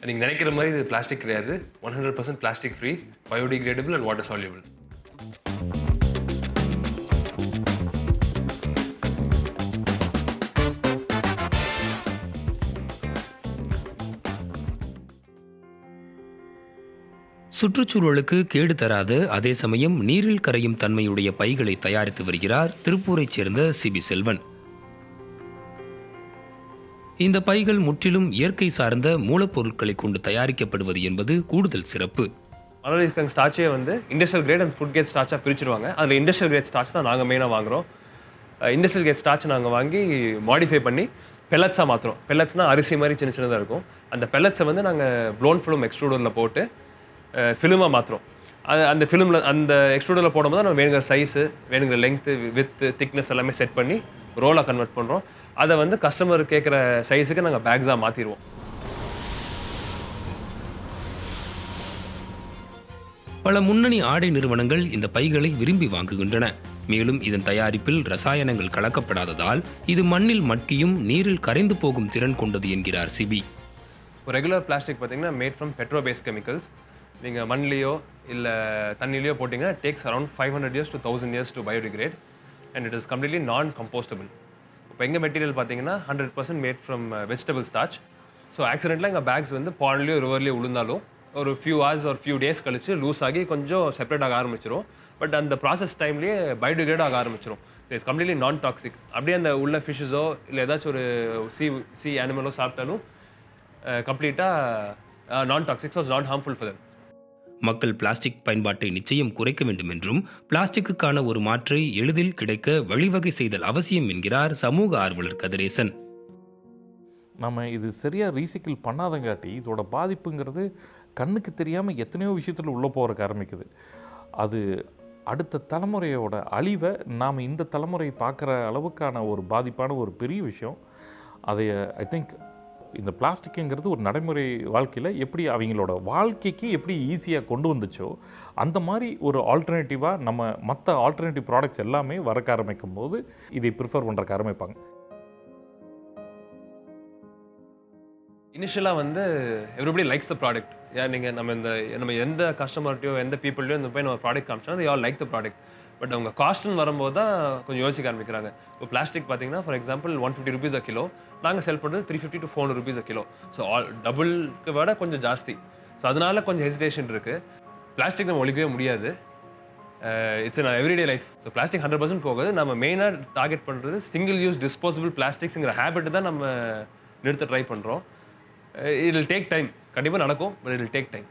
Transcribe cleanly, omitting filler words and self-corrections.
நீங்கள் நினைக்கிற மாதிரி இது பிளாஸ்டிக் கிடையாது. 100% plastic free, biodegradable and water soluble. சுற்றுச்சூழலுக்கு கேடு தராத அதே சமயம் நீரில் கரையும் தன்மையுடைய பைகளை தயாரித்து வருகிறார் திருப்பூரைச் சேர்ந்த சிபி செல்வன். இந்த பைகள் முற்றிலும் இயற்கை சார்ந்த மூலப்பொருட்களை கொண்டு தயாரிக்கப்படுவது என்பது கூடுதல் சிறப்பு. மலர் ஸ்டார்ச்சே வந்து industrial grade and food grade ஸ்டார்ச்சாக பிரிச்சுருவாங்க. அதில் இண்டஸ்ட்ரியல் கிரேட் ஸ்டார்ச் தான் நாங்கள் மெயினாக வாங்குகிறோம். இண்டஸ்ட்ரியல் கிரேட் ஸ்டார்ச் நாங்கள் வாங்கி மாடிஃபை பண்ணி பெல்லட்ஸாக மாற்றுறோம். பெல்லட்ஸ்னால் அரிசி மாதிரி சின்ன சின்னதாக இருக்கும். அந்த பெல்லட்ஸை வந்து நாங்கள் ப்ளோன் ஃபிலிம் எக்ஸ்ட்ரூடரில் போட்டு ஃபிலிமாக மாற்றுறோம். அந்த ஃபிலிமில் அந்த எக்ஸ்ட்ரூடரில் போடும்போது நம்ம வேணுங்கிற சைஸு, வேணுங்கிற லெங்க்த்து, வித்து, திக்னஸ் எல்லாமே செட் பண்ணி ரோலாக கன்வெர்ட் பண்ணுறோம். அதை வந்து கஸ்டமர் கேட்குற சைஸுக்கு நாங்கள் பேக்ஸாக மாற்றிடுவோம். பல முன்னணி ஆடை நிறுவனங்கள் இந்த பைகளை விரும்பி வாங்குகின்றன. மேலும் இதன் தயாரிப்பில் ரசாயனங்கள் கலக்கப்படாததால் இது மண்ணில் மட்கியும் நீரில் கரைந்து போகும் திறன் கொண்டது என்கிறார் சிபி. ரெகுலர் பிளாஸ்டிக் பார்த்தீங்கன்னா made from petro based chemicals. நீங்கள் மண்ணிலையோ இல்லை தண்ணிலையோ போட்டிங்கன்னா takes around 500 years to 1000 years to biodegrade and it is completely non-compostable. இப்போ எங்கள் மெட்டீரியல் பார்த்தீங்கன்னா 100% made from vegetable starch. So ஆக்சிடென்ட்லாம் எங்கள் பேக்ஸ் வந்து பாண்ட்லேயோ ரிவர்லேயோ விழுந்தாலும் ஒரு ஃபியூ ஹவர்ஸ் ஒரு ஃபியூ டேஸ் கழிச்சு லூஸ் ஆகி கொஞ்சம் செப்பரேட் ஆக ஆரம்பிச்சிடும். பட் அந்த ப்ராசஸ் டைம்லேயே பயோடிகிரேட் ஆக ஆரம்பிச்சிடும். ஸோ இட்ஸ் கம்ப்ளீட்லி நான் டாக்ஸிக். அப்படியே அந்த உள்ள ஃபிஷ்ஷஸோ இல்லை ஏதாச்சும் ஒரு சி அனிமலோ சாப்பிட்டாலும் கம்ப்ளீட்டாக நான் toxic, so not harmful for them. மக்கள் பிளாஸ்டிக் பயன்பாட்டை நிச்சயம் குறைக்க வேண்டும் என்றும் பிளாஸ்டிக்குக்கான ஒரு மாற்றை எளிதில் கிடைக்க வழிவகை செய்தல் அவசியம் என்கிறார் சமூக ஆர்வலர் கதிரேசன். நம்ம இது சரியாக ரீசைக்கிள் பண்ணாதங்காட்டி இதோட பாதிப்புங்கிறது கண்ணுக்கு தெரியாமல் எத்தனையோ விஷயத்தில் உள்ளே போகிறக்கு ஆரம்பிக்குது. அது அடுத்த தலைமுறையோட அழிவை நாம் இந்த தலைமுறை பார்க்குற அளவுக்கான ஒரு பாதிப்பான ஒரு பெரிய விஷயம். அதை ஐ திங்க் இந்த பிளாஸ்டிக்குங்கிறது ஒரு நடைமுறை வாழ்க்கையில் எப்படி அவங்களோட வாழ்க்கைக்கு எப்படி ஈஸியாக கொண்டு வந்துச்சோ அந்த மாதிரி ஒரு ஆல்டர்னேட்டிவாக நம்ம மற்ற ஆல்டர்னேட்டிவ் ப்ராடக்ட்ஸ் எல்லாமே வரக்க ஆரம்பிக்கும் போது இதை ப்ரிஃபர் பண்ணுறக்கு ஆரம்பிப்பாங்க. இனிஷியலாக வந்து எவ்ரிபடி லைக்ஸ் த ப்ராடக்ட். ஏன் நீங்கள் நம்ம எந்த கஸ்டமர்ட்டையோ எந்த பீப்புள்டையோ இந்த போய் நம்ம ப்ராடக்ட் காமிச்சோன்னா they all like the product. But அவங்க காஸ்ட்னு வரும்போது தான் கொஞ்சம் யோசிக்க ஆரம்பிக்கிறாங்க. இப்போ பிளாஸ்டிக் பார்த்தீங்கன்னா for example 150 rupees a kilo, நாங்கள் செல் பண்ணுறது 350 to 400 rupees a kilo. So டபுளுக்கு விட கொஞ்சம் ஜாஸ்தி. ஸோ அதனால கொஞ்சம் ஹெசிடேஷன் இருக்குது. பிளாஸ்டிக் நம்ம ஒழிக்கவே முடியாது. It's in everyday life. So plastic 100% போகுது. நம்ம மெயினாக டார்கெட் பண்ணுறது சிங்கிள் யூஸ் டிஸ்போசபிள் பிளாஸ்டிக்ஸுங்கிற ஹேபிட் தான் நம்ம நிறுத்த ட்ரை பண்ணுறோம். It will take time. கண்டிப்பாக நடக்கும், but it will take time.